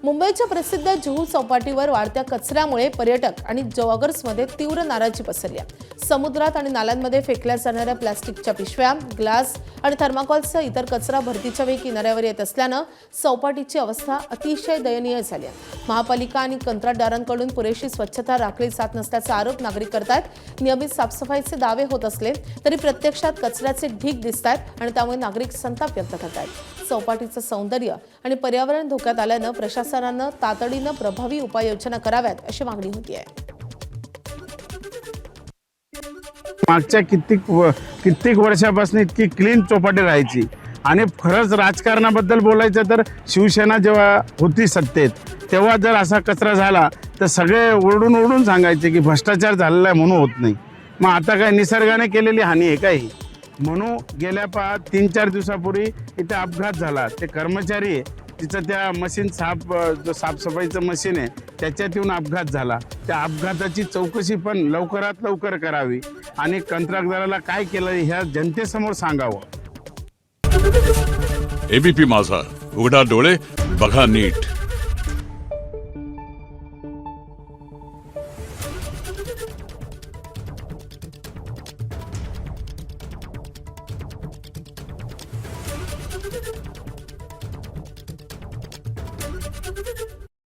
मुंबईच्या प्रसिद्ध जुहू चौपाटीवर वाढत्या कचऱ्यामुळे पर्यटक आणि जॉगर्समध्ये तीव्र नाराजी पसरली आहे। समुद्रात आणि नाल्यांमध्ये फेकल्या जाणाऱ्या प्लास्टिकच्या पिशव्या, ग्लास आणि थर्माकोलसह इतर कचरा भरतीच्या वेळी किनाऱ्यावर येत असल्यानं चौपाटीची अवस्था अतिशय दयनीय झाली आहे। महापालिका आणि कंत्राटदारांकडून पुरेशी स्वच्छता राखली जात नसल्याचा आरोप नागरिक करतात। नियमित साफसफाईचे दावे होत असले तरी प्रत्यक्षात कचऱ्याचे ढीग दिसतात आणि त्यामुळे नागरिक संताप व्यक्त करतात। चौपाटीचं सौंदर्य आणि पर्यावरण धोक्यात आल्यानं प्रशासनानं तातडीनं प्रभावी उपाययोजना कराव्यात अशी मागणी होती आहे। मागच्या कित्येक वर्षापासून इतकी क्लीन चौपाटी राहायची आणि खरंच राजकारणाबद्दल बोलायचं तर शिवसेना जेव्हा होती सत्तेत तेव्हा जर असा कचरा झाला तर सगळे ओरडून सांगायचे की भ्रष्टाचार झालेला आहे म्हणून होत नाही। मग आता काय निसर्गाने केलेली हानी आहे काय? म्हणून गेल्या 3-4 दिवसापूर्वी इथे अपघात झाला। ते कर्मचारी आहे तिचं त्या मशीन जो साफसफाईचं मशीन आहे त्याच्यात येऊन अपघात झाला। त्या अपघाताची चौकशी पण लवकरात लवकर करावी आणि कंत्राटदाराला काय केलं ह्या जनतेसमोर सांगावं। एबीपी माझा, उघडा डोळे बघा नीट।